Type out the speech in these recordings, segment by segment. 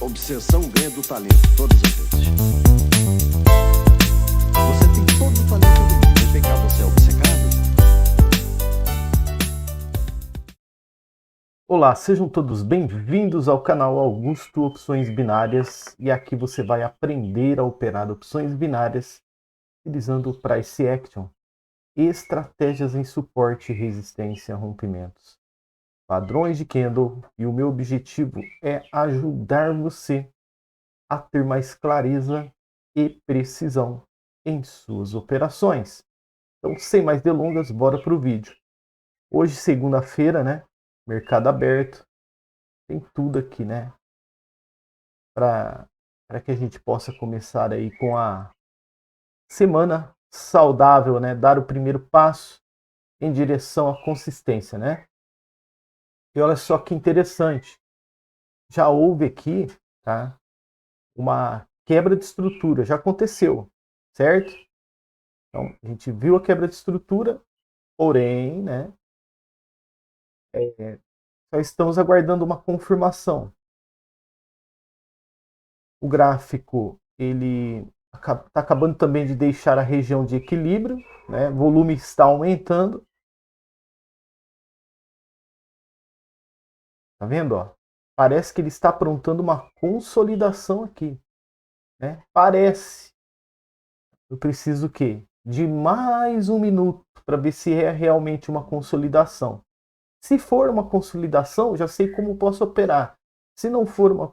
Obsessão ganha do talento todas as vezes. Você tem todo o talento do mundo. Mas vem cá, você é obcecado? Olá, sejam todos bem-vindos ao canal Augusto Opções Binárias, e aqui você vai aprender a operar opções binárias utilizando o Price Action, estratégias em suporte, resistência, rompimentos, padrões de candle, e o meu objetivo é ajudar você a ter mais clareza e precisão em suas operações. Então, sem mais delongas, bora para o vídeo. Hoje, segunda-feira, né? Mercado aberto. Tem tudo aqui, né? Para que a gente possa começar aí com a semana saudável, né? Dar o primeiro passo em direção à consistência, né? E olha só que interessante. Já houve aqui, tá? Uma quebra de estrutura, já aconteceu, certo? Então, a gente viu a quebra de estrutura, porém, né? Só estamos aguardando uma confirmação. O gráfico, ele está acabando também de deixar a região de equilíbrio, né? O volume está aumentando. Tá vendo? Ó? Parece que ele está aprontando uma consolidação aqui, né? Parece. Eu preciso o quê? De mais um minuto para ver se é realmente uma consolidação. Se for uma consolidação, já sei como posso operar. Se não for uma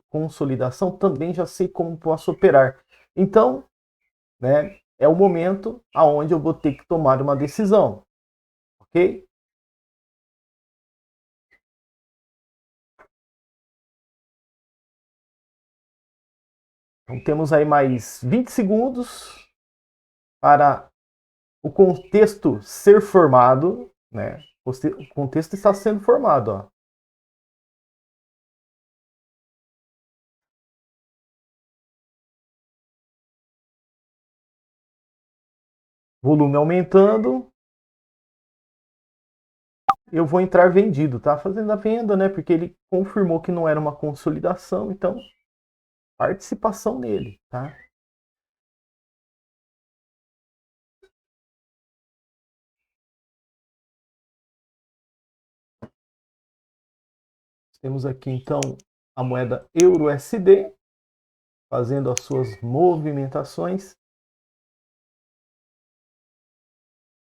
consolidação, também já sei como posso operar. Então, né, é o momento aonde eu vou ter que tomar uma decisão, ok? Então temos aí mais 20 segundos para o contexto ser formado, né? O contexto está sendo formado, ó. Volume aumentando. Eu vou entrar vendido, tá? Fazendo a venda, né? Porque ele confirmou que não era uma consolidação, então participação nele, tá? Temos aqui então a moeda EURUSD fazendo as suas movimentações,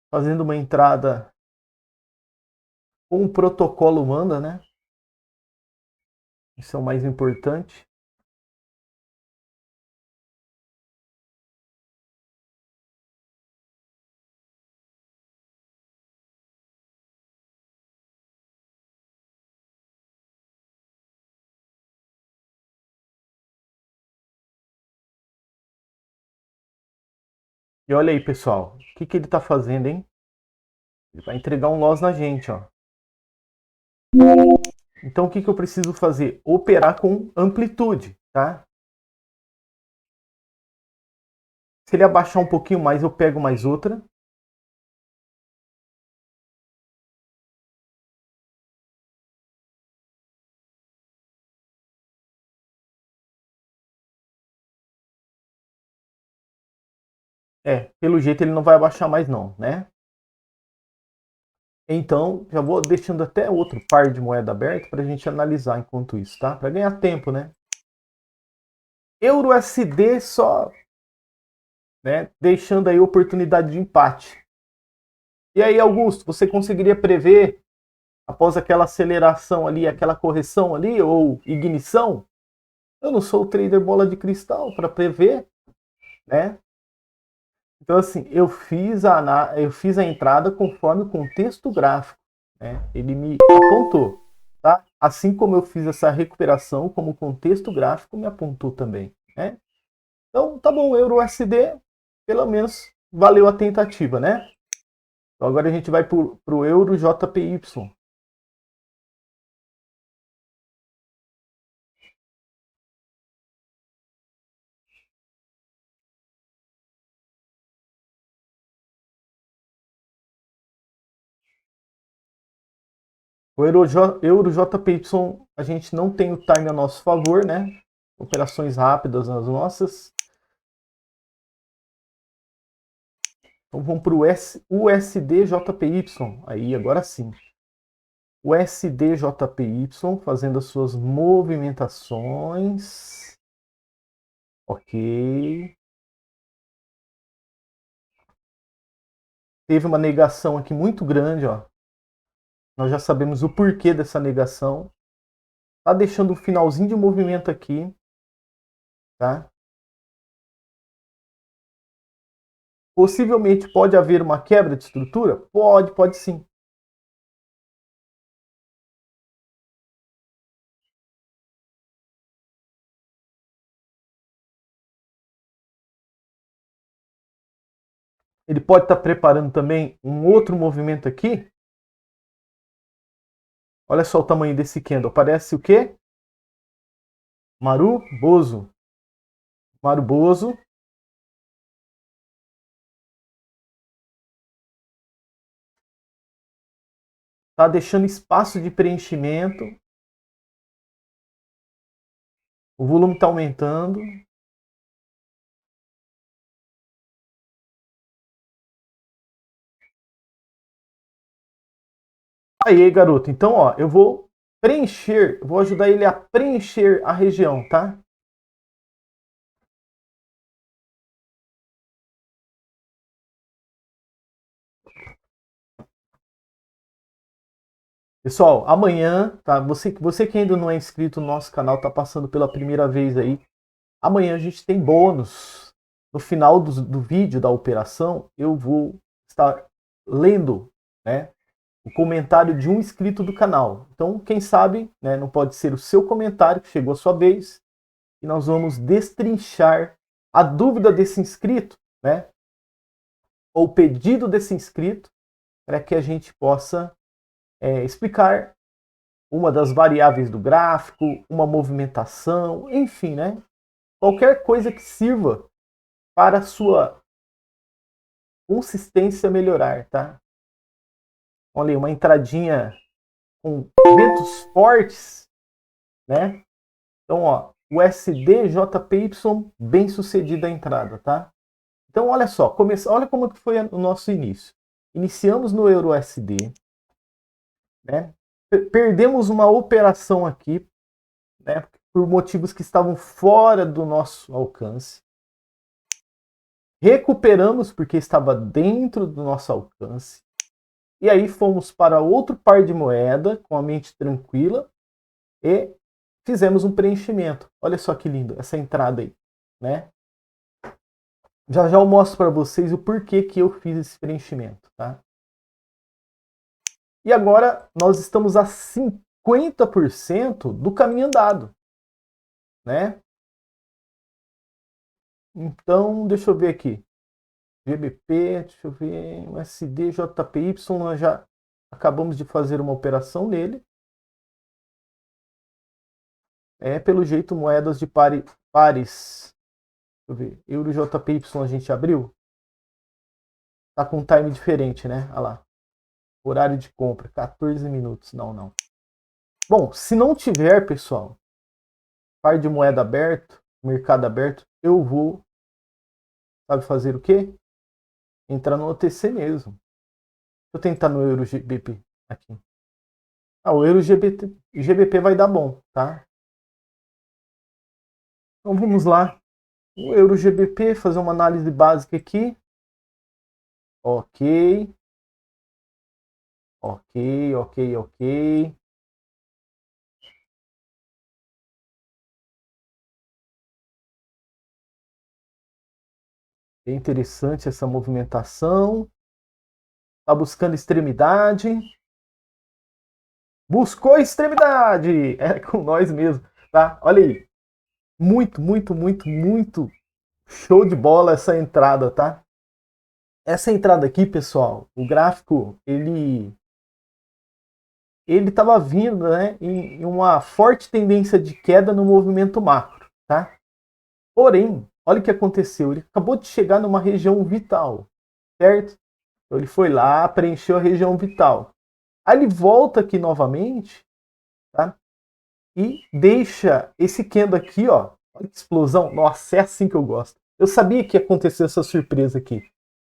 fazendo uma entrada como o protocolo manda, né? Isso é o mais importante. E olha aí, pessoal, o que ele está fazendo, hein? Ele vai entregar um loss na gente, ó. Então, o que eu preciso fazer? Operar com amplitude, tá? Se ele abaixar um pouquinho mais, eu pego mais outra. Pelo jeito ele não vai abaixar mais não, né? Então, já vou deixando até outro par de moeda aberto para a gente analisar enquanto isso, tá? Para ganhar tempo, né? EURUSD só, né? Deixando aí oportunidade de empate. E aí, Augusto, você conseguiria prever após aquela aceleração ali, aquela correção ali, ou ignição? Eu não sou o trader bola de cristal para prever, né? Então, assim, eu fiz a entrada conforme o contexto gráfico, né? Ele me apontou, tá? Assim como eu fiz essa recuperação, como o contexto gráfico me apontou também, né? Então, tá bom, EURUSD, pelo menos valeu a tentativa, né? Então, agora a gente vai para o Euro JPY. O Euro JPY, a gente não tem o time a nosso favor, né? Operações rápidas nas nossas. Então vamos para o USDJPY. Aí, agora sim. O USDJPY fazendo as suas movimentações. Ok. Teve uma negação aqui muito grande, ó. Nós já sabemos o porquê dessa negação. Tá deixando o finalzinho de movimento aqui, tá? Possivelmente pode haver uma quebra de estrutura? Pode sim. Ele pode estar preparando também um outro movimento aqui. Olha só o tamanho desse candle. Parece o quê? Maruboso. Maruboso. Tá deixando espaço de preenchimento. O volume está aumentando. Aí, garoto. Então, ó, eu vou preencher, vou ajudar ele a preencher a região, tá? Pessoal, amanhã, tá? Você que ainda não é inscrito no nosso canal, tá passando pela primeira vez aí. Amanhã a gente tem bônus. No final do vídeo da operação, eu vou estar lendo, né, o comentário de um inscrito do canal. Então, quem sabe, né, não pode ser o seu comentário que chegou a sua vez e nós vamos destrinchar a dúvida desse inscrito, né, ou o pedido desse inscrito, para que a gente possa explicar uma das variáveis do gráfico, uma movimentação, enfim, né, qualquer coisa que sirva para a sua consistência melhorar, tá? Olha aí, uma entradinha com ventos fortes, né? Então, ó, o SDJPY, bem sucedida a entrada, tá? Então, olha só, olha como que foi o nosso início. Iniciamos no EURUSD, né? Perdemos uma operação aqui, né? Por motivos que estavam fora do nosso alcance. Recuperamos porque estava dentro do nosso alcance. E aí fomos para outro par de moeda com a mente tranquila e fizemos um preenchimento. Olha só que lindo essa entrada aí, né? Já já eu mostro para vocês o porquê que eu fiz esse preenchimento, tá? E agora nós estamos a 50% do caminho andado, né? Então, deixa eu ver aqui. GBP, deixa eu ver, o SDJPY, nós já acabamos de fazer uma operação nele. Pelo jeito, moedas de pares. Deixa eu ver, EuroJPY a gente abriu. Tá com um time diferente, né? Olha lá. Horário de compra, 14 minutos. Não. Bom, se não tiver, pessoal, par de moeda aberto, mercado aberto, eu vou, sabe fazer o quê? Entrar no OTC mesmo. Deixa eu tentar no EuroGBP aqui. O EuroGBP vai dar bom, tá? Então vamos lá. O EuroGBP, fazer uma análise básica aqui. Ok. É interessante essa movimentação. Tá buscando extremidade. Buscou extremidade! É com nós mesmo, tá? Olha aí. Muito show de bola essa entrada, tá? Essa entrada aqui, pessoal, o gráfico, ele estava vindo, né, em uma forte tendência de queda no movimento macro, tá? Porém, olha o que aconteceu, ele acabou de chegar numa região vital, certo? Então ele foi lá, preencheu a região vital. Aí ele volta aqui novamente, tá? E deixa esse candle aqui, ó, Olha que explosão. Nossa, é assim que eu gosto. Eu sabia que ia acontecer essa surpresa aqui.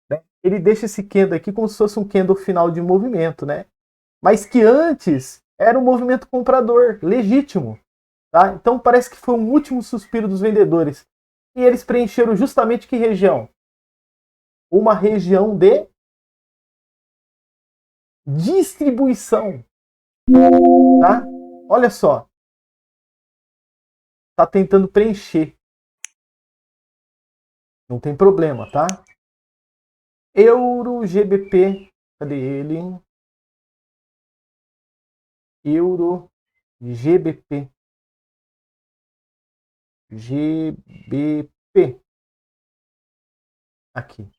Né? Ele deixa esse candle aqui como se fosse um candle final de movimento, né? Mas que antes era um movimento comprador, legítimo. Tá? Então parece que foi um último suspiro dos vendedores. E eles preencheram justamente que região? Uma região de distribuição. Tá? Olha só. Tá tentando preencher. Não tem problema, tá? Euro GBP. Cadê ele? Euro GBP. GBP. Aqui.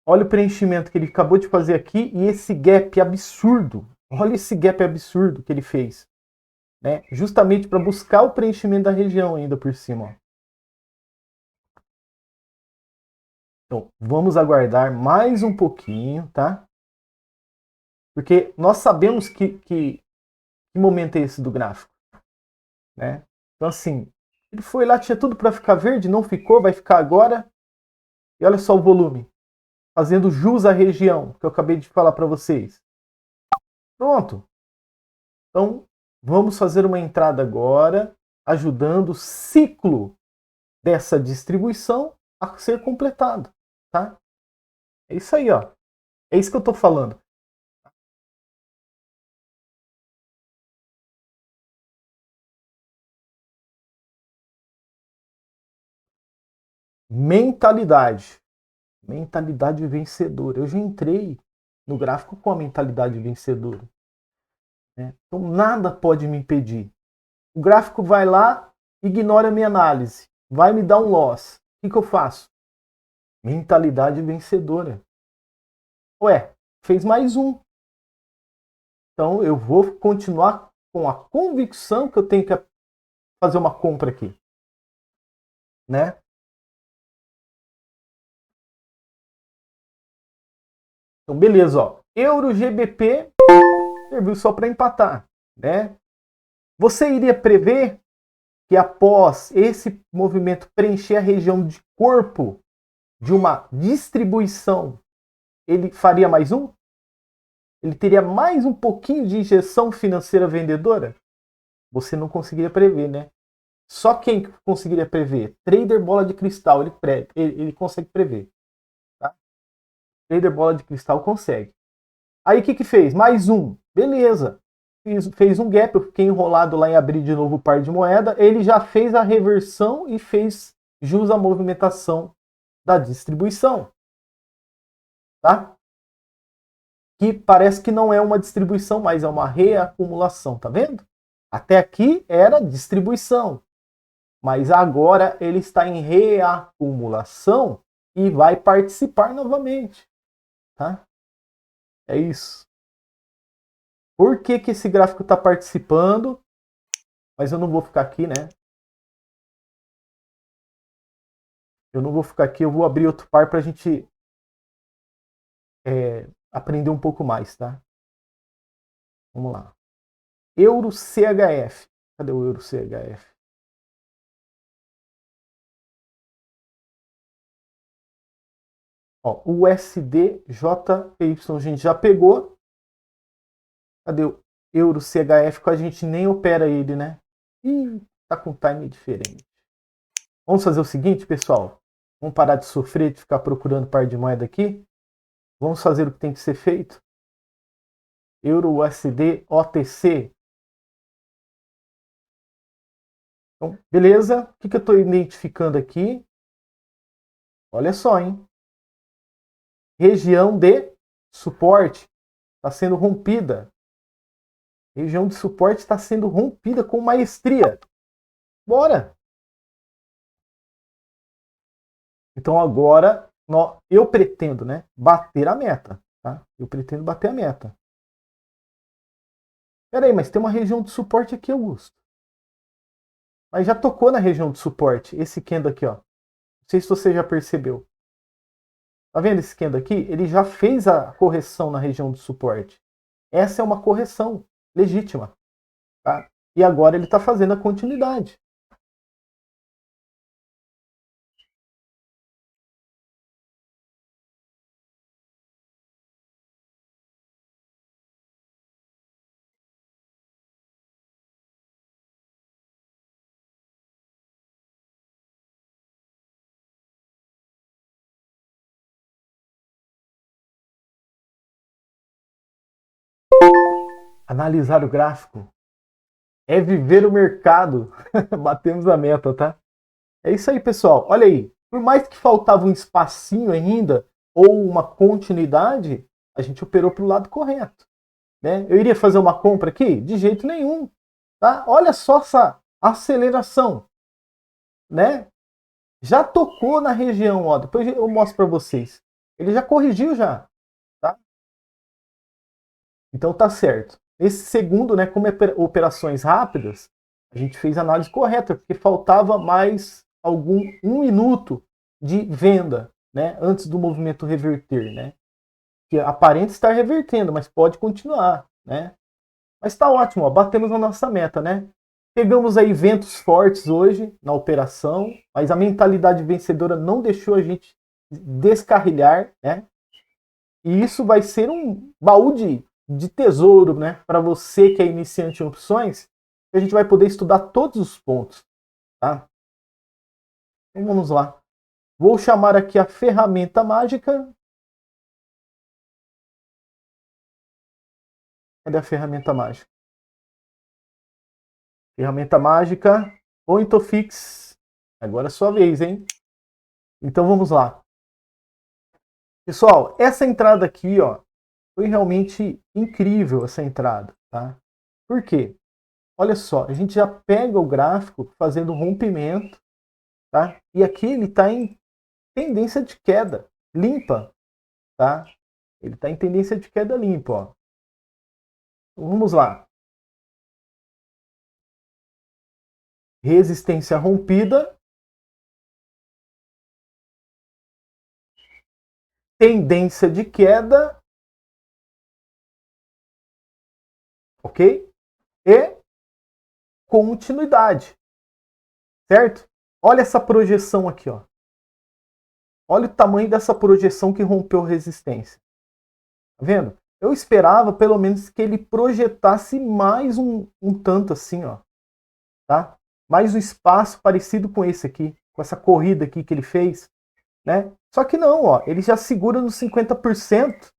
Olha o preenchimento que ele acabou de fazer aqui e esse gap absurdo. Olha esse gap absurdo que ele fez. Né? Justamente para buscar o preenchimento da região ainda por cima. Ó. Então, vamos aguardar mais um pouquinho, tá? Porque nós sabemos que momento é esse do gráfico. Né? Então, assim, ele foi lá, tinha tudo para ficar verde, não ficou, vai ficar agora. E olha só o volume. Fazendo jus à região que eu acabei de falar para vocês. Pronto. Então, vamos fazer uma entrada agora, ajudando o ciclo dessa distribuição a ser completado. Tá? É isso aí, ó. É isso que eu estou falando. Mentalidade. Mentalidade vencedora. Eu já entrei no gráfico com a mentalidade vencedora. Né? Então nada pode me impedir. O gráfico vai lá, ignora a minha análise, vai me dar um loss. O que eu faço? Mentalidade vencedora. Ué, fez mais um. Então eu vou continuar com a convicção que eu tenho que fazer uma compra aqui. Né? Então beleza, ó. Euro GBP serviu só para empatar. Né? Você iria prever que após esse movimento preencher a região de corpo de uma distribuição, ele faria mais um? Ele teria mais um pouquinho de injeção financeira vendedora? Você não conseguiria prever, né? Só quem conseguiria prever? Trader bola de cristal, ele consegue prever. Tá? Trader bola de cristal consegue. Aí o que fez? Mais um. Beleza. Fez um gap, eu fiquei enrolado lá em abrir de novo o par de moeda. Ele já fez a reversão e fez jus à movimentação da distribuição. Tá? Que parece que não é uma distribuição, mas é uma reacumulação, tá vendo? Até aqui era distribuição, mas agora ele está em reacumulação e vai participar novamente, tá? É isso. Por que esse gráfico está participando? Mas eu não vou ficar aqui, né? Eu não vou ficar aqui, eu vou abrir outro par para a gente aprender um pouco mais, tá? Vamos lá. Euro CHF. Cadê o Euro CHF? Ó, o USDJPY a gente já pegou. Cadê o Euro CHF que a gente nem opera ele, né? Ih, tá com time diferente. Vamos fazer o seguinte, pessoal. Vamos parar de sofrer, de ficar procurando par de moeda aqui. Vamos fazer o que tem que ser feito. Euro USD OTC. Então, beleza. O que eu estou identificando aqui? Olha só, hein? Região de suporte está sendo rompida. Região de suporte está sendo rompida com maestria. Bora! Então agora eu pretendo, né, bater a meta. Tá? Eu pretendo bater a meta. Peraí, mas tem uma região de suporte aqui, Augusto. Mas já tocou na região de suporte. Esse candle aqui, ó. Não sei se você já percebeu. Tá vendo esse candle aqui? Ele já fez a correção na região de suporte. Essa é uma correção legítima. Tá? E agora ele está fazendo a continuidade. Analisar o gráfico é viver o mercado. Batemos a meta, tá? É isso aí, pessoal. Olha aí. Por mais que faltava um espacinho ainda, ou uma continuidade, a gente operou para o lado correto. Né? Eu iria fazer uma compra aqui? De jeito nenhum. Tá? Olha só essa aceleração. Né? Já tocou na região, ó. Depois eu mostro para vocês. Ele já corrigiu já. Tá? Então tá certo. Nesse segundo, né, como é operações rápidas, a gente fez a análise correta, porque faltava mais um minuto de venda, né, antes do movimento reverter, né? Que aparenta estar revertendo, mas pode continuar, né? Mas está ótimo, ó, batemos a nossa meta, né? Pegamos aí ventos fortes hoje na operação, mas a mentalidade vencedora não deixou a gente descarrilhar, né? E isso vai ser um baú de tesouro, né? Para você que é iniciante em opções, a gente vai poder estudar todos os pontos, tá? Então vamos lá. Vou chamar aqui a ferramenta mágica. Cadê a ferramenta mágica? Ferramenta mágica, Pointofix. Agora é sua vez, hein? Então vamos lá. Pessoal, essa entrada aqui, ó, foi realmente incrível essa entrada, tá? Por quê? Olha só, a gente já pega o gráfico fazendo rompimento, tá? E aqui ele está em tendência de queda limpa, tá? Ele está em tendência de queda limpa, ó. Então, vamos lá. Resistência rompida. Tendência de queda. Ok? E continuidade. Certo? Olha essa projeção aqui, ó. Olha o tamanho dessa projeção que rompeu resistência. Tá vendo? Eu esperava pelo menos que ele projetasse mais um tanto assim, ó. Tá? Mais um espaço parecido com esse aqui, com essa corrida aqui que ele fez, né? Só que não, ó, ele já segura nos 50%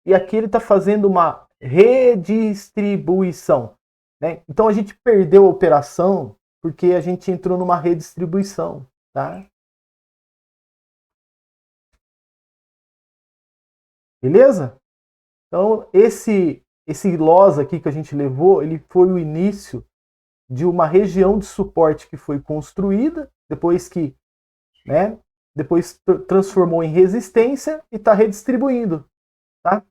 e aqui ele está fazendo uma redistribuição, né? Então a gente perdeu a operação porque a gente entrou numa redistribuição, tá? Beleza? Então esse loss aqui que a gente levou, ele foi o início de uma região de suporte que foi construída, depois que, né, depois transformou em resistência e está redistribuindo, tá?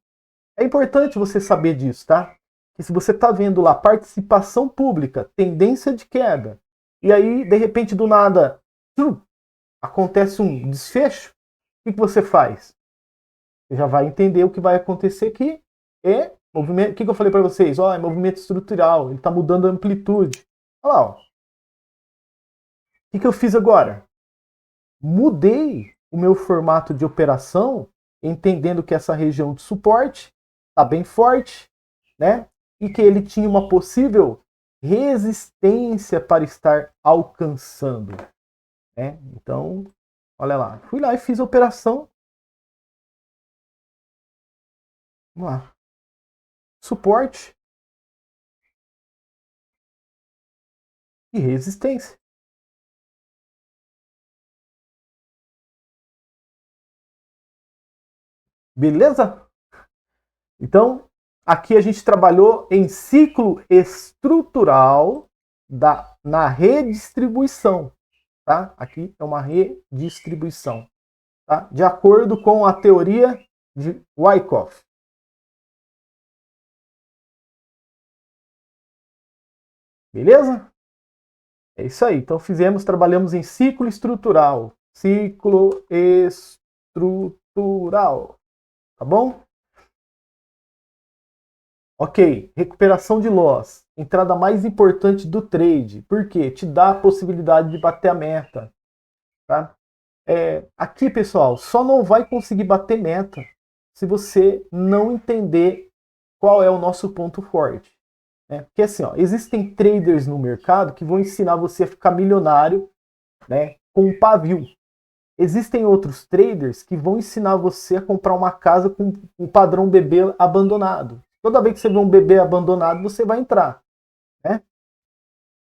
É importante você saber disso, tá? Que se você está vendo lá participação pública, tendência de queda, e aí de repente do nada acontece um desfecho, o que você faz? Você já vai entender o que vai acontecer aqui. É movimento. O que eu falei para vocês? Ó, é movimento estrutural, ele está mudando a amplitude. Olha lá, ó. O que eu fiz agora? Mudei o meu formato de operação, entendendo que essa região de suporte está bem forte, né? E que ele tinha uma possível resistência para estar alcançando, né? Então, olha lá, fui lá e fiz a operação. Vamos lá. Suporte e resistência. Beleza? Então, aqui a gente trabalhou em ciclo estrutural na redistribuição. Tá? Aqui é uma redistribuição. Tá? De acordo com a teoria de Wyckoff. Beleza? É isso aí. Então trabalhamos em ciclo estrutural. Ciclo estrutural. Tá bom? Ok, recuperação de loss. Entrada mais importante do trade. Por quê? Te dá a possibilidade de bater a meta. Tá? Aqui, pessoal, só não vai conseguir bater meta se você não entender qual é o nosso ponto forte. Né? Porque assim, ó, existem traders no mercado que vão ensinar você a ficar milionário, né, com um pavio. Existem outros traders que vão ensinar você a comprar uma casa com um padrão bebê abandonado. Toda vez que você vê um bebê abandonado, você vai entrar, né?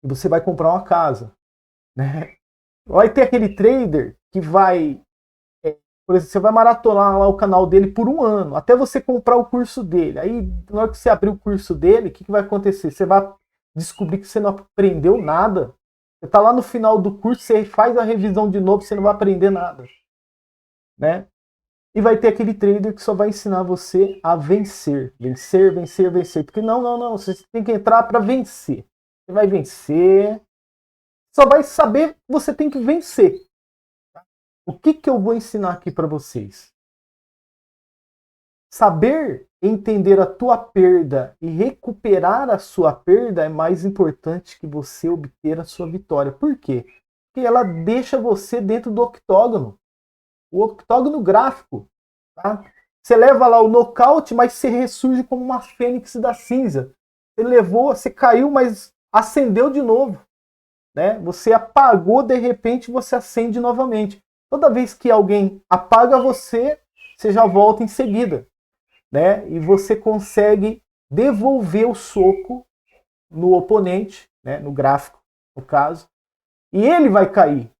E você vai comprar uma casa, né? Vai ter aquele trader que vai, por exemplo, você vai maratonar lá o canal dele por um ano, até você comprar o curso dele. Aí, na hora que você abrir o curso dele, o que vai acontecer? Você vai descobrir que você não aprendeu nada. Você está lá no final do curso, você faz a revisão de novo, você não vai aprender nada, né? E vai ter aquele trader que só vai ensinar você a vencer. Vencer, vencer, vencer. Porque não. Você tem que entrar para vencer. Você vai vencer. Só vai saber que você tem que vencer. O que eu vou ensinar aqui para vocês? Saber entender a tua perda e recuperar a sua perda é mais importante que você obter a sua vitória. Por quê? Porque ela deixa você dentro do octógono. O octógono gráfico. Tá? Você leva lá o nocaute, mas você ressurge como uma fênix da cinza. Você levou, você caiu, mas acendeu de novo. Né? Você apagou, de repente você acende novamente. Toda vez que alguém apaga você, você já volta em seguida. Né? E você consegue devolver o soco no oponente, né? No gráfico, no caso. E ele vai cair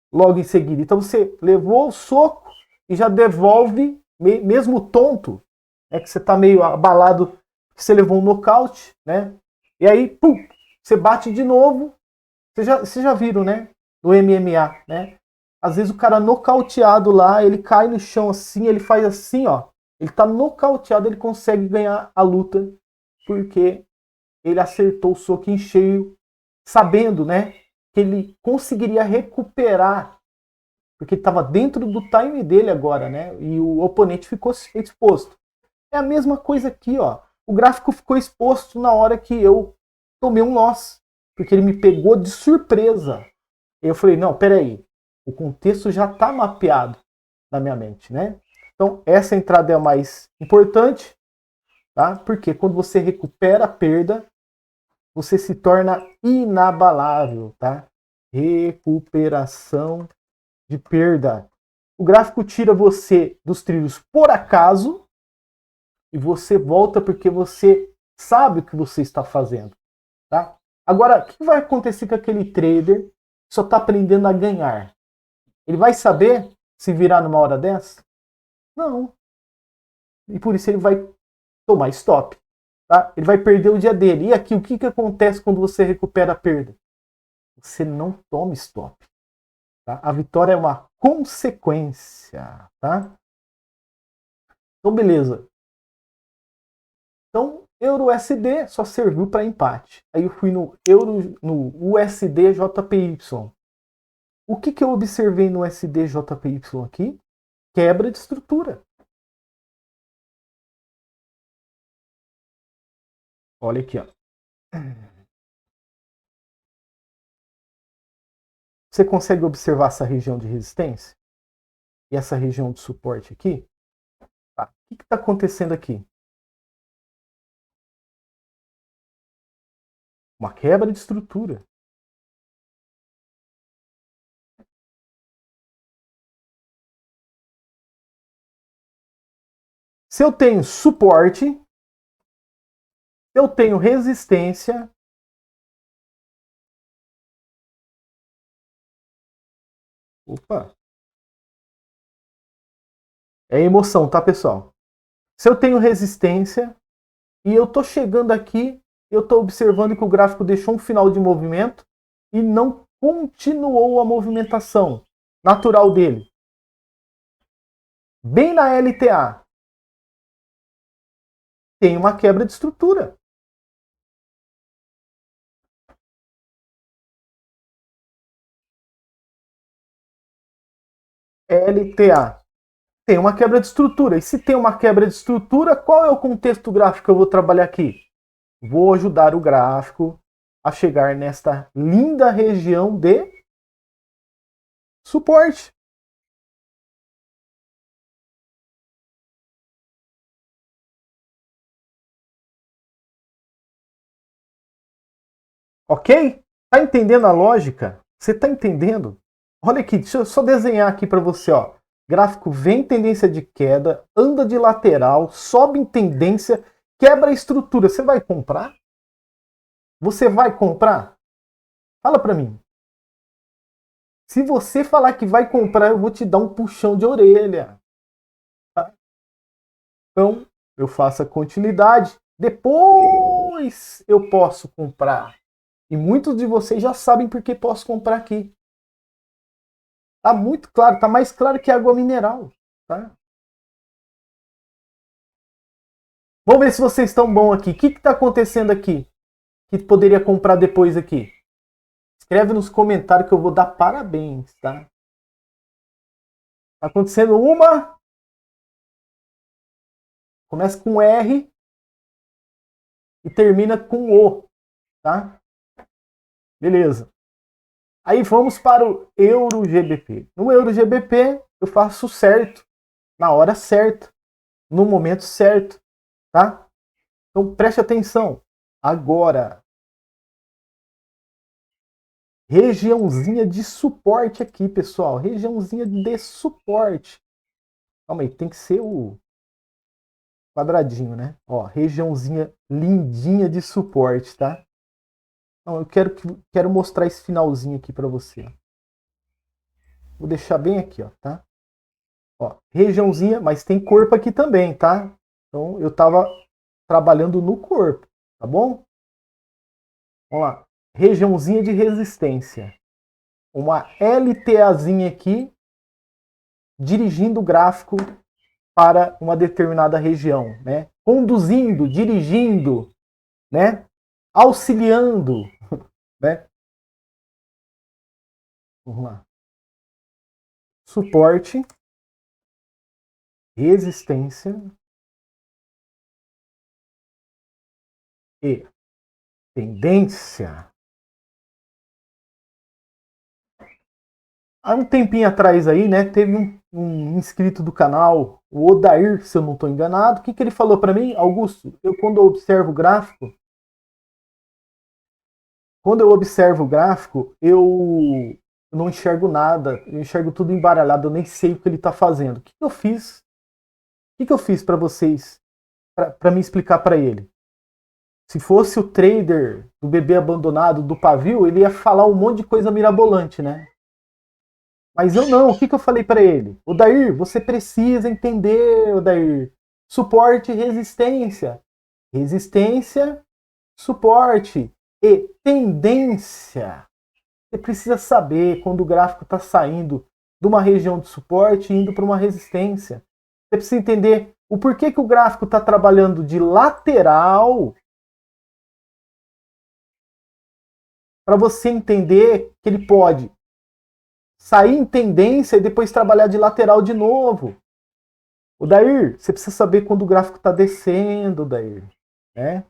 logo em seguida. Então você levou o soco e já devolve, mesmo tonto, né, que você está meio abalado, que você levou um nocaute, né? E aí, pum, você bate de novo. Vocês já viram, né? No MMA, né? Às vezes o cara nocauteado lá, ele cai no chão assim, ele faz assim, ó. Ele tá nocauteado, ele consegue ganhar a luta porque ele acertou o soco em cheio, sabendo, né, que ele conseguiria recuperar, porque ele estava dentro do time dele agora, né? E o oponente ficou exposto. É a mesma coisa aqui, ó. O gráfico ficou exposto na hora que eu tomei um loss, porque ele me pegou de surpresa. Eu falei, não, peraí, o contexto já está mapeado na minha mente, né? Então, essa entrada é a mais importante, tá? Porque quando você recupera a perda, você se torna inabalável, tá? Recuperação de perda. O gráfico tira você dos trilhos por acaso e você volta porque você sabe o que você está fazendo, tá? Agora, o que vai acontecer com aquele trader que só está aprendendo a ganhar? Ele vai saber se virar numa hora dessa? Não. E por isso ele vai tomar stop. Tá? Ele vai perder o dia dele. E aqui, o que acontece quando você recupera a perda? Você não toma stop. Tá? A vitória é uma consequência. Tá? Então, beleza. Então, Euro-USD só serviu para empate. Aí eu fui no USD-JPY. O que eu observei no USD-JPY aqui? Quebra de estrutura. Olha aqui, ó. Você consegue observar essa região de resistência? E essa região de suporte aqui? Tá. O que está acontecendo aqui? Uma quebra de estrutura. Se eu tenho suporte, eu tenho resistência. Opa! É emoção, tá, pessoal? Se eu tenho resistência e eu tô chegando aqui, eu tô observando que o gráfico deixou um final de movimento e não continuou a movimentação natural dele. Bem na LTA, tem uma quebra de estrutura. LTA. Tem uma quebra de estrutura. E se tem uma quebra de estrutura, qual é o contexto gráfico que eu vou trabalhar aqui? Vou ajudar o gráfico a chegar nesta linda região de suporte. Ok? Tá entendendo a lógica? Você tá entendendo? Olha aqui, deixa eu só desenhar aqui para você, ó. Gráfico vem em tendência de queda, anda de lateral, sobe em tendência, quebra a estrutura. Você vai comprar? Você vai comprar? Fala para mim. Se você falar que vai comprar, eu vou te dar um puxão de orelha. Tá? Então, eu faço a continuidade. Depois eu posso comprar. E muitos de vocês já sabem por que posso comprar aqui. Tá muito claro, tá mais claro que água mineral. Tá? Vamos ver se vocês estão bons aqui. O que está acontecendo aqui? Que poderia comprar depois aqui? Escreve nos comentários que eu vou dar parabéns, tá? Tá acontecendo uma. Começa com R e termina com O, tá? Beleza. Aí vamos para o Euro GBP. No Euro GBP eu faço certo, na hora certa, no momento certo, tá? Então preste atenção. Agora, regiãozinha de suporte aqui, pessoal. Regiãozinha de suporte. Calma aí, tem que ser o quadradinho, né? Ó, regiãozinha lindinha de suporte, tá? Então, eu quero mostrar esse finalzinho aqui para você. Vou deixar bem aqui, ó, tá? Ó, regiãozinha, mas tem corpo aqui também, tá? Então, eu tava trabalhando no corpo, tá bom? Vamos lá. Regiãozinha de resistência. Uma LTAzinha aqui, dirigindo o gráfico para uma determinada região, né? Conduzindo, dirigindo, né? Auxiliando, né? Vamos lá. Suporte, resistência e tendência. Há um tempinho atrás aí, né, teve um inscrito do canal, o Odair, se eu não estou enganado. O que ele falou para mim? Augusto, quando eu observo o gráfico, eu não enxergo nada, eu enxergo tudo embaralhado, eu nem sei o que ele está fazendo. O que eu fiz? O que eu fiz para vocês, para me explicar para ele? Se fosse o trader do bebê abandonado, do pavio, ele ia falar um monte de coisa mirabolante, né? Mas eu não. O que eu falei para ele? Odair, você precisa entender, Odair. Suporte e resistência. Resistência, suporte e tendência. Você precisa saber quando o gráfico está saindo de uma região de suporte e indo para uma resistência. Você precisa entender o porquê que o gráfico está trabalhando de lateral, para você entender que ele pode sair em tendência e depois trabalhar de lateral de novo. Odair, você precisa saber quando o gráfico está descendo, Odair. Né?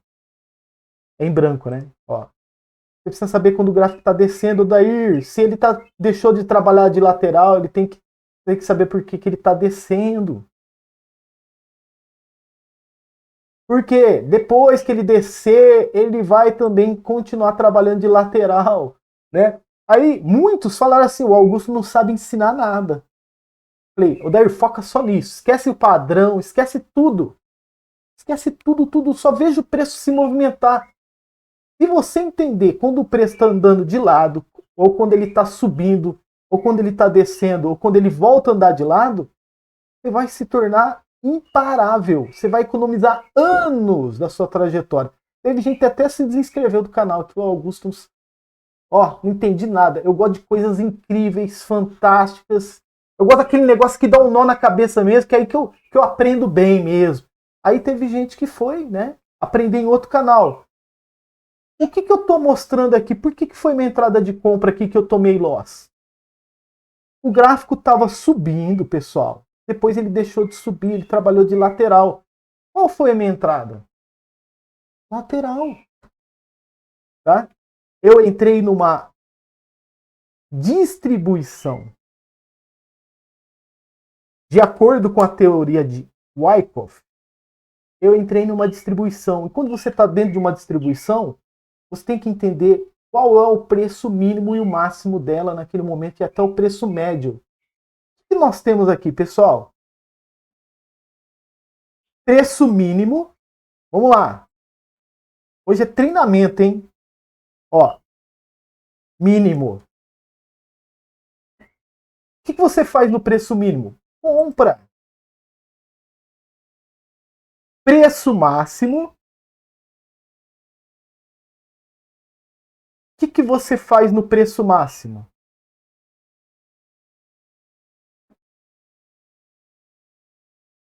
É em branco, né? Ó. Você precisa saber quando o gráfico está descendo, Odair. Se ele deixou de trabalhar de lateral, ele tem que saber por que ele está descendo. Porque depois que ele descer, ele vai também continuar trabalhando de lateral, né? Aí muitos falaram assim, o Augusto não sabe ensinar nada. Falei, Odair, foca só nisso. Esquece o padrão, esquece tudo. Esquece tudo. Só veja o preço se movimentar. Se você entender quando o preço está andando de lado, ou quando ele está subindo, ou quando ele está descendo, ou quando ele volta a andar de lado, você vai se tornar imparável. Você vai economizar anos da sua trajetória. Teve gente que até se desinscreveu do canal, que o Augusto... Ó, não entendi nada. Eu gosto de coisas incríveis, fantásticas. Eu gosto daquele negócio que dá um nó na cabeça mesmo, que é aí que eu aprendo bem mesmo. Aí teve gente que foi, né, aprender em outro canal. O que eu estou mostrando aqui? Por que foi minha entrada de compra aqui que eu tomei loss? O gráfico estava subindo, pessoal. depois ele deixou de subir, ele trabalhou de lateral. Qual foi a minha entrada? Lateral. Tá? Eu entrei numa distribuição. De acordo com a teoria de Wyckoff, eu entrei numa distribuição. E quando você está dentro de uma distribuição, você tem que entender qual é o preço mínimo e o máximo dela naquele momento e até o preço médio. O que nós temos aqui, pessoal? Preço mínimo. Vamos lá. Hoje é treinamento, hein? Ó, mínimo. O que você faz no preço mínimo? Compra. Preço máximo. O que você faz no preço máximo?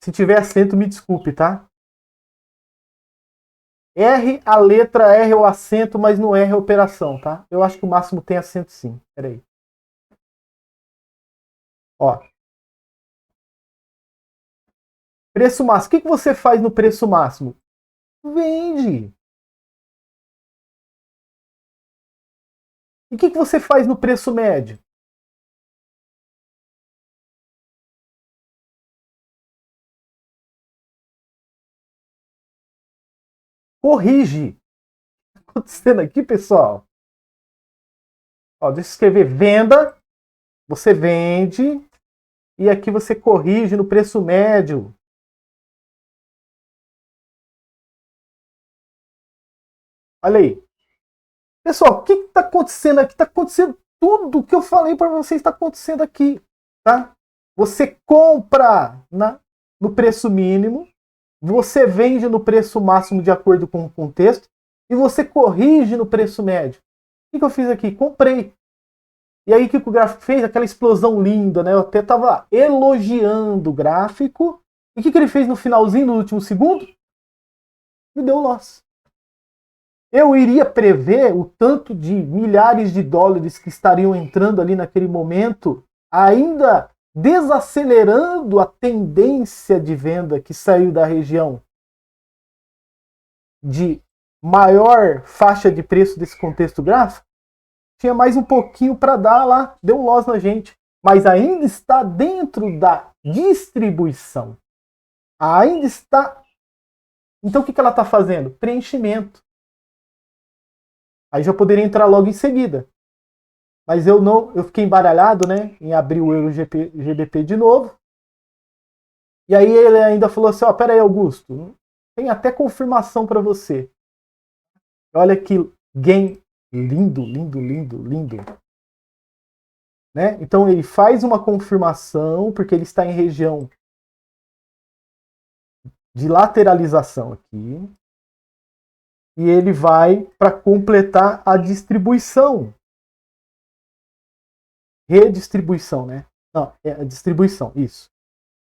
Se tiver acento, me desculpe, tá? R, a letra R é o acento, mas não R é a operação, tá? Eu acho que o máximo tem acento sim. Peraí. Ó. Preço máximo. O que você faz no preço máximo? Vende. E o que você faz no preço médio? Corrige. O que está acontecendo aqui, pessoal? Ó, deixa eu escrever venda. Você vende. E aqui você corrige no preço médio. Olha aí. Pessoal, o que está acontecendo aqui? Está acontecendo tudo o que eu falei para vocês está acontecendo aqui. Tá? Você compra no preço mínimo, você vende no preço máximo de acordo com o contexto e você corrige no preço médio. O que eu fiz aqui? Comprei. E aí o que o gráfico fez? Aquela explosão linda, né? Eu até estava elogiando o gráfico. E o que ele fez no finalzinho, no último segundo? Me deu loss. Eu iria prever o tanto de milhares de dólares que estariam entrando ali naquele momento, ainda desacelerando a tendência de venda que saiu da região de maior faixa de preço desse contexto gráfico. Tinha mais um pouquinho para dar lá, deu um loss na gente, mas ainda está dentro da distribuição. Ainda está. Então o que ela está fazendo? Preenchimento. Aí já poderia entrar logo em seguida. Mas eu fiquei embaralhado, né, em abrir o Euro GBP de novo. E aí ele ainda falou assim, ó, pera aí, Augusto, tem até confirmação para você. Olha que gain lindo, lindo, lindo, lindo. Né? Então ele faz uma confirmação, porque ele está em região de lateralização aqui. E ele vai para completar a distribuição. Redistribuição, né? Não, é a distribuição, isso.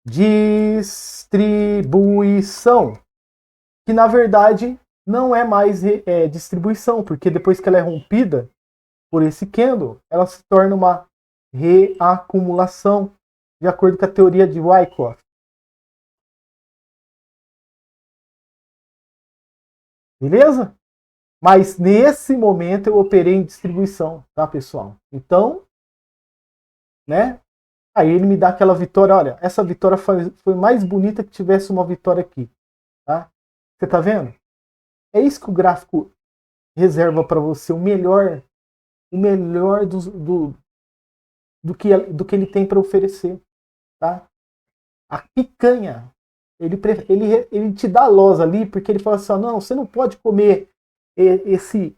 Distribuição. Que na verdade não é mais distribuição, porque depois que ela é rompida por esse candle, ela se torna uma reacumulação, de acordo com a teoria de Wyckoff. Beleza? Mas nesse momento eu operei em distribuição, tá, pessoal? Então, né? Aí ele me dá aquela vitória, olha, essa vitória foi mais bonita que tivesse uma vitória aqui, tá? Você tá vendo? É isso que o gráfico reserva para você, o melhor do que ele tem para oferecer, tá? A picanha, ele te dá loss ali, porque ele fala assim, não, você não pode comer esse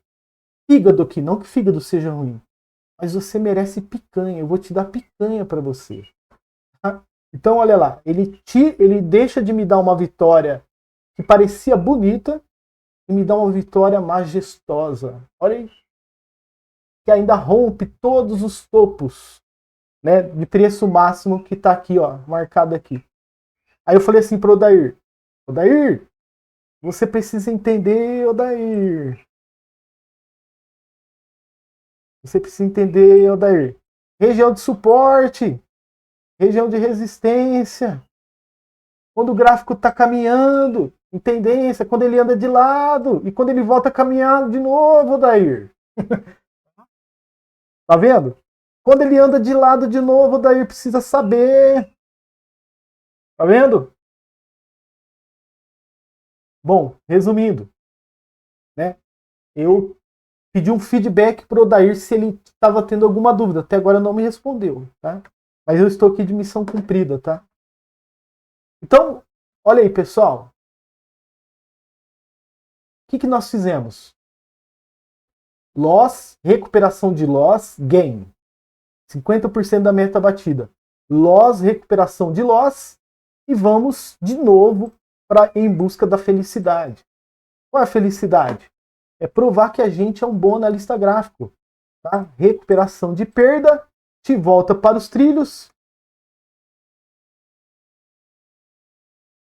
fígado aqui, não que fígado seja ruim, mas você merece picanha, eu vou te dar picanha para você. Tá? Então, olha lá, ele deixa de me dar uma vitória que parecia bonita e me dá uma vitória majestosa. Olha aí, que ainda rompe todos os topos, né, de preço máximo que está aqui, ó, marcado aqui. Aí eu falei assim para o Odair, Odair, você precisa entender, Odair. Você precisa entender, Odair. Região de suporte. região de resistência. Quando o gráfico está caminhando em tendência, quando ele anda de lado e quando ele volta a caminhar de novo, Dair. Tá vendo? Quando ele anda de lado de novo, Dair precisa saber. Tá vendo? Bom, resumindo, né? Eu pedi um feedback pro Odair se ele estava tendo alguma dúvida. Até agora não me respondeu, tá? Mas eu estou aqui de missão cumprida, tá? Então, olha aí, pessoal. O que nós fizemos? Loss, recuperação de loss, gain. 50% da meta batida. Loss, recuperação de loss. E vamos de novo em busca da felicidade. Qual é a felicidade? É provar que a gente é um bom analista gráfico. Tá? Recuperação de perda, te volta para os trilhos.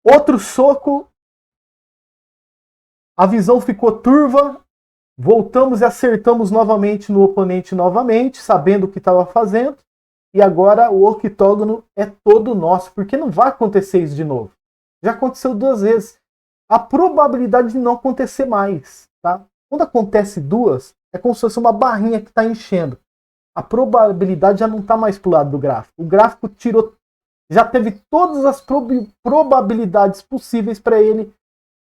Outro soco, a visão ficou turva, voltamos e acertamos novamente no oponente novamente, sabendo o que estava fazendo, e agora o octógono é todo nosso, porque não vai acontecer isso de novo. Já aconteceu 2 vezes. A probabilidade de não acontecer mais, tá? Quando acontece 2, é como se fosse uma barrinha que está enchendo. A probabilidade já não está mais para o lado do gráfico. O gráfico tirou, já teve todas as probabilidades possíveis para ele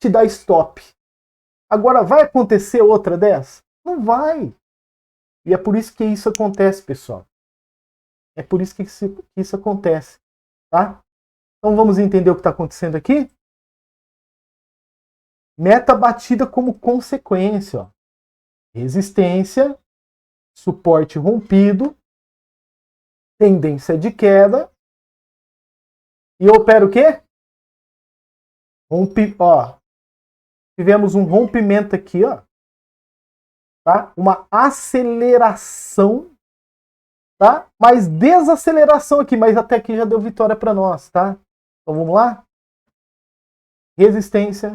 te dar stop. Agora, vai acontecer outra dessa? Não vai. E é por isso que isso acontece, pessoal. É por isso que isso acontece, tá? Então vamos entender o que está acontecendo aqui? Meta batida como consequência. Ó. Resistência, suporte rompido, tendência de queda. E eu opero o quê? Tivemos um rompimento aqui, ó. Tá? Uma aceleração, tá? Mas desaceleração aqui, mas até aqui já deu vitória para nós, tá? Então vamos lá? Resistência,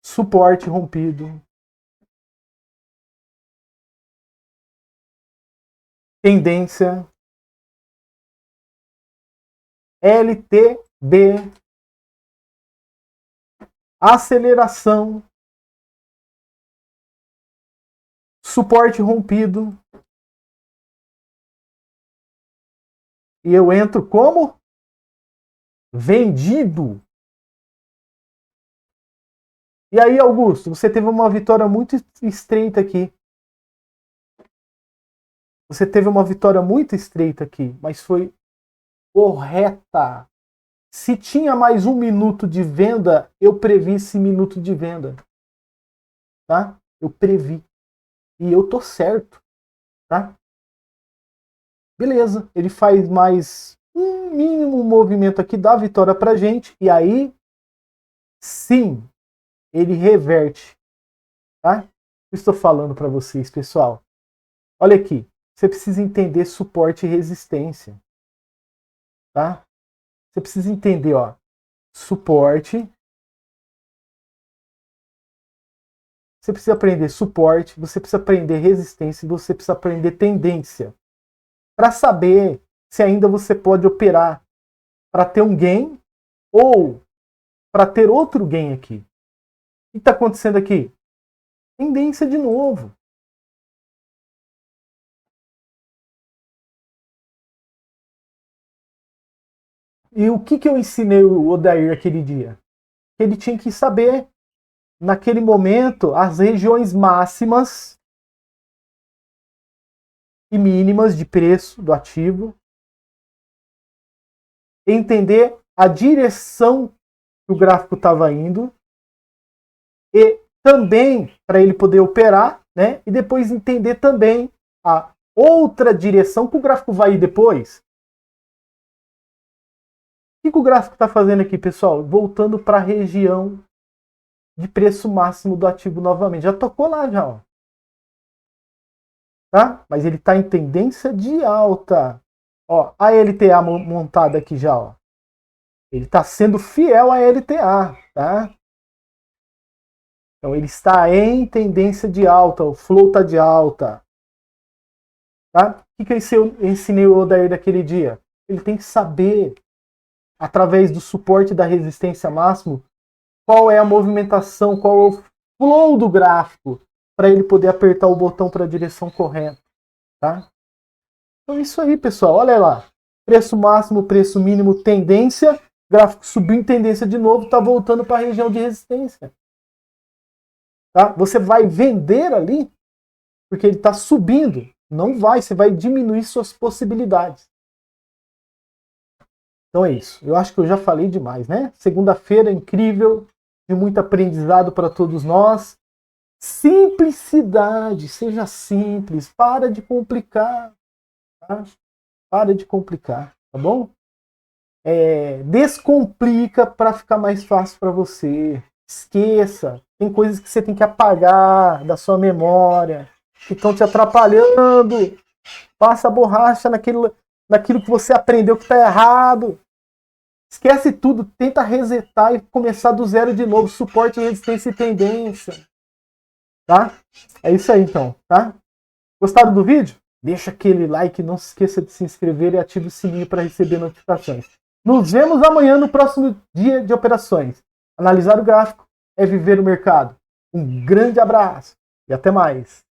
suporte rompido, tendência, LTB, aceleração, suporte rompido, e eu entro como vendido. E aí, Augusto, você teve uma vitória muito estreita aqui. Você teve uma vitória muito estreita aqui, mas foi correta. Se tinha mais 1 minuto de venda, eu previ esse minuto de venda. Tá? Eu previ. E eu tô certo. Tá? Beleza. Ele faz mais um mínimo movimento aqui, dá vitória pra gente. E aí, sim, ele reverte. Tá? Eu estou falando para vocês, pessoal. Olha aqui. Você precisa entender suporte e resistência. Tá? Você precisa entender, ó, suporte. Você precisa aprender suporte, você precisa aprender resistência e você precisa aprender tendência. Para saber se ainda você pode operar para ter um gain ou para ter outro gain aqui. O que está acontecendo aqui? Tendência de novo. E o que eu ensinei o Odair aquele dia? Ele tinha que saber, naquele momento, as regiões máximas e mínimas de preço do ativo, entender a direção que o gráfico estava indo e também para ele poder operar, né? E depois entender também a outra direção que o gráfico vai ir depois. O que o gráfico está fazendo aqui, pessoal? Voltando para a região de preço máximo do ativo novamente. Já tocou lá, já. Ó. Tá? Mas ele está em tendência de alta. Ó, a LTA montada aqui já. Ó. Ele está sendo fiel à LTA. Tá? Então ele está em tendência de alta. O flow está de alta. Tá? O que eu ensinei o Odair daquele dia? Ele tem que saber, através do suporte da resistência máximo, qual é a movimentação, qual é o flow do gráfico, para ele poder apertar o botão para a direção correta. Tá? Então é isso aí, pessoal. Olha lá. Preço máximo, preço mínimo, tendência. Gráfico subiu em tendência de novo, está voltando para a região de resistência. Tá? Você vai vender ali, porque ele está subindo. Não vai, você vai diminuir suas possibilidades. Então é isso. Eu acho que eu já falei demais, né? Segunda-feira incrível, de muito aprendizado para todos nós. Simplicidade, seja simples, para de complicar. Tá? Para de complicar, tá bom? Descomplica para ficar mais fácil para você. Esqueça. Tem coisas que você tem que apagar da sua memória, que estão te atrapalhando. Passa a borracha naquilo que você aprendeu que está errado. Esquece tudo, tenta resetar e começar do zero de novo. Suporte, resistência e tendência. Tá? É isso aí então, tá? Gostaram do vídeo? Deixa aquele like, não se esqueça de se inscrever e ative o sininho para receber notificações. Nos vemos amanhã no próximo dia de operações. Analisar o gráfico é viver o mercado. Um grande abraço e até mais.